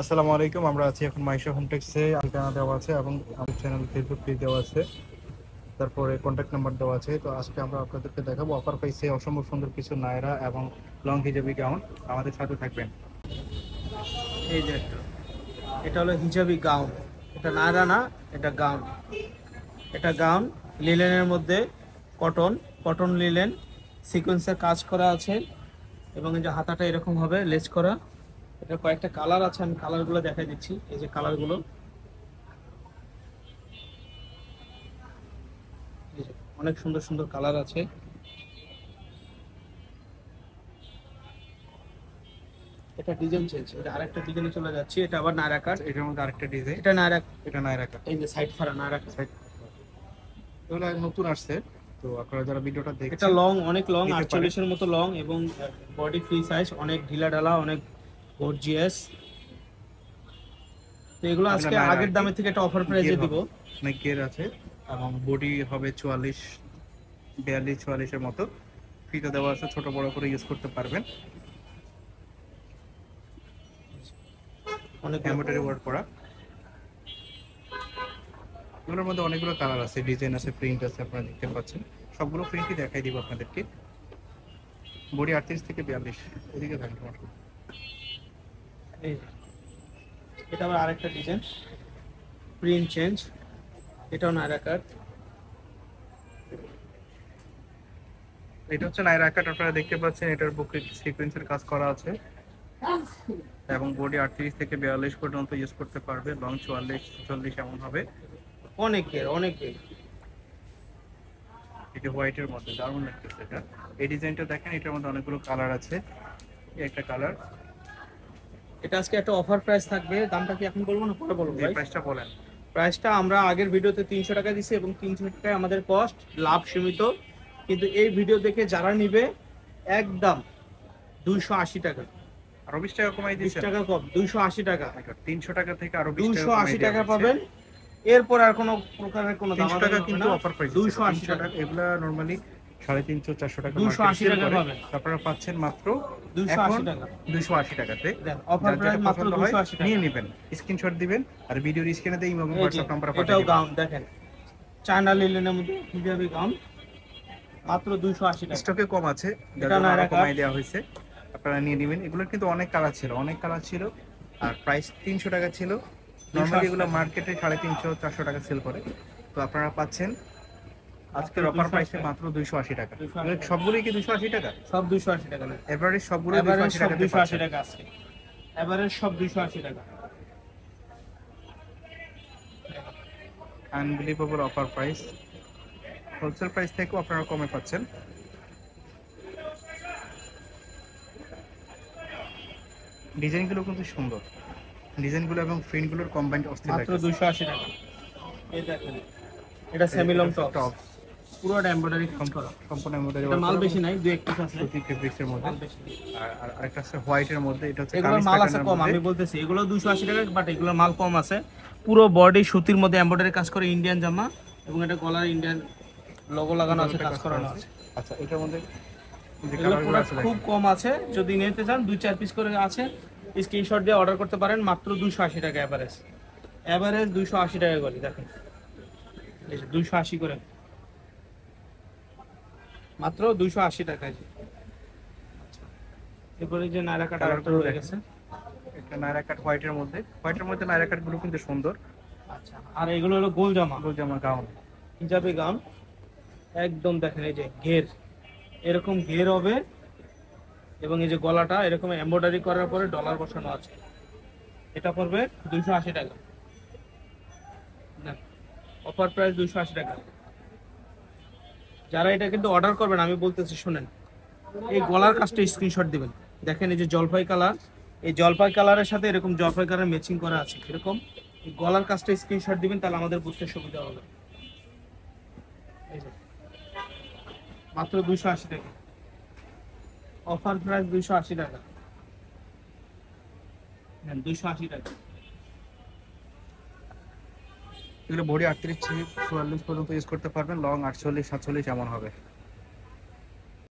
আসসালামু আলাইকুম। আমরা আছি এখন মাইশা হোমটেক্সে। ঠিকানা দেওয়া আছে এবং আমার চ্যানেল ফেসবুক পেজ দেওয়া আছে, তারপরে কন্ট্যাক্ট নাম্বার দেওয়া আছে। তো আজকে আমরা আপনাদেরকে দেখাবো অফার প্রাইসে অসম্ভব সুন্দর কিছু নায়রা এবং লং হিজাবি গাউন। আমাদের সাথে থাকবেন। এই যে এটা হলো হিজাবি গাউন। এটা নায়রা না, এটা গাউন। এটা গাউন লিলেনের মধ্যে কটন কটন লিলেন সিকোয়েন্সের কাজ করা আছে এবং এই যে হাতাটা এরকম হবে লেস করা। এটা কয়েকটা কালার আছে, আমি কালারগুলো দেখাই দিচ্ছি। এই যে কালারগুলো, এই যে অনেক সুন্দর সুন্দর কালার আছে। এটা ডিজাইন চেঞ্জ, এটা আরেকটা ডিজাইনে চলে যাচ্ছে। এটা আবার নায়রা কাট। এটার মধ্যে আরেকটা ডিজাইন, এটা নায়রা, এটা নায়রা কাট। এই যে সাইড ফাড়া নায়রা কাট। এগুলো নতুন আসছে, তো আপনারা যারা ভিডিওটা এটা দেখছেন লং, অনেক লং, নিতে পারেন। 48 এর মতো লং এবং বডি ফ্রি সাইজ, অনেক ঢিলা ঢালা, অনেক গর্জিয়াস। তো এগুলো আজকে নায়রা আগের আর কি। দামের থেকে একটা অফার প্রাইসে দিব। অনেক গের আছে এবং বডি হবে 44, 42, 44-এর মতো। ফিতে দেওয়া আছে, ছোট বড় করে ইউজ করতে পারবেন। অনেক এমব্রয়ডারি ওয়ার্ক করা। এগুলোর মধ্যে অনেকগুলো কালার আছে, ডিজাইন আছে, প্রিন্ট আছে, আপনারা দেখতে পাচ্ছেন। সবগুলো প্রিন্টই দেখাই দিব আপনাদেরকে। বডি 38 থেকে 42, এদিকে থাকবে তোমার। এই যে, এটা আবার আরেকটা ডিজাইন, প্রিন্ট চেঞ্জ। এটাও নায়রা কাট। এটা হচ্ছে নায়রা কাট, আপনারা দেখতে পাচ্ছেন। এটার বুকে সিকোয়েন্সের কাজ করা আছে এবং বডি 38 থেকে 42 পর্যন্ত ইউজ করতে পারবে। লং 44, 46 এমন হবে। অনেকের অনেকের এটা হোয়াইটের মধ্যে দারুণ লাগতেছে এটা। এই ডিজাইনটা দেখেন, এটার মধ্যে অনেকগুলো কালার আছে। এই একটা কালার। এটা আজকে একটা অফার প্রাইস থাকবে। দামটা কি এখন বলবো না পরে বলবো এই ভাই? প্রাইসটা বলেন। প্রাইসটা আমরা আগের ভিডিওতে 300 টাকা দিছি এবং 300 টাকায় আমাদের কস্ট, লাভ সীমিত। কিন্তু এই ভিডিও দেখে যারা নিবে একদম 280 টাকা, আরো 20 টাকা কমাই 20 দিয়েছেন। টাকা কম, 280 টাকা। 300 টাকা থেকে আরো 20 টাকা কমাই 280 দেওয়া টাকা হয়েছে। পাবেন। এরপর আর কোনো প্রকারের কোনো 300 টাকা দামাদামি হবে কিন্তু না। Offer price. 280 টাকা টাকা, এগুলা নরমালি 350, 400 টাকা 280 টাকা পাবেন। আপনারা পাচ্ছেন মাত্র 280 টাকা। 280 টাকাতে। দেন অফার যার প্রাইস যেটা মাত্র পছন্দ হয় 280 টাকা। নিয়ে নেবেন, স্ক্রিনশট দিবেন আর ভিডিওর স্ক্রিনে দিয়ে ইমো এবং এই যে হোয়াটসঅ্যাপ নাম্বার পাঠিয়ে এটাও দিবেন। গাউন দেখেন, চায়না লিলেনের মধ্যে হিজাবি গাউন, মাত্র 280 টাকা। স্টকে কম আছে, যার এটা জন্য নায়রা আরো কমাই দেওয়া হয়েছে। আপনারা নিয়ে নেবেন। এগুলোর কিন্তু অনেক কালার ছিল, আর প্রাইস 300 টাকা ছিল। নরমালি 280 এগুলো টাকা। মার্কেটে 350, 400 টাকা সেল করে। তো আপনারা পাচ্ছেন আজকের মাত্র অফার 280 প্রাইসে টাকা। মাত্র 280 টাকা। 280 টাকা। সবগুলোই কি 280 টাকা? সব 280 টাকা না, এভারেজ সবগুলোই এভারেজ 280 সব টাকাতে 280 পাচ্ছেন। টাকা আছে। এভারেজ সব 280 টাকা। Unbelievable offer price. Wholesale price থেকেও আপনারা কমে পাচ্ছেন। ডিজাইনগুলো কিন্তু সুন্দর, ডিজাইনগুলো এবং প্রিন্টগুলোর কম্বাইন্ড অস্থির মাত্র লাগছে। 280 টাকা। এই দেখেন, এটা সেমি লং টপ, টপ পুরোটা এমব্রয়ডারি কাজ করা। সম্পূর্ণ এমব্রয়ডারি এটা ওয়ার্ক মাল করা বেশি নাই, দুই এক পিস আছে। সুতি ফেব্রিক্সের মধ্যে। মাল বেশি নেই। আর আরেকটা আছে হোয়াইটের মধ্যে, এটা হচ্ছে এগুলোর কামিজ মাল আছে প্যাটার্নের কম, মধ্যে। আমি বলতেছি এগুলো 280 টাকা, বাট এগুলোর মাল কম আছে। পুরো বডি সুতির মধ্যে এমব্রয়ডারি কাজ করে, ইন্ডিয়ান জামা, এবং এটা গলার ইন্ডিয়ান লোগো লাগানো আছে, কাজ করানো আছে। আচ্ছা, এটার মধ্যে যে এগুলো কালারগুলো পুরো আছে খুব কম আছে। যদি নিতে চান 2-4 পিস করে আছে, স্ক্রিনশট দিয়ে অর্ডার করতে পারেন। মাত্র 280 টাকা এভারেজ, এভারেজ 280 টাকা করে। দেখেন এই যে 280 করে, মাত্র 280 টাকায়। এরপরে যে নায়রা কাট আরেকটা রয়ে গেছে। একটা নায়রা কাট হোয়াইটের মধ্যে, নায়রা কাট গুলো কিন্তু সুন্দর। আচ্ছা, আর এগুলো হলো গোল জামা, গোল জামা গাউন। Hijabi gown. একদম দেখেন, এই যে ঘের, এরকম ঘের হবে এবং এই যে গলাটা এরকম এমব্রয়ডারি করার পরে ডলার বসানো আছে। এটা পড়বে 280 টাকা। অফার প্রাইস 280 টাকা। যারা এটা কিন্তু অর্ডার করবেন, আমি বলতেছি শুনেন, এই গলার কাজটা স্ক্রিনশট দিবেন। দেখেন এই যে জলপাই কালার, এই জলপাই কালারের সাথে এরকম জলপাই কালার ম্যাচিং করা আছে, এরকম এই গলার কাজটা স্ক্রিনশট দিবেন, তাহলে আমাদের বুঝতে সুবিধা হবে। এই যে মাত্র 280 টাকা, অফার প্রাইস 280 টাকা। 280 টাকা। এগুলো বডি 38 থেকে 44 পর্যন্ত ইউজ করতে পারবেন, লং 48, 47 এমন হবে।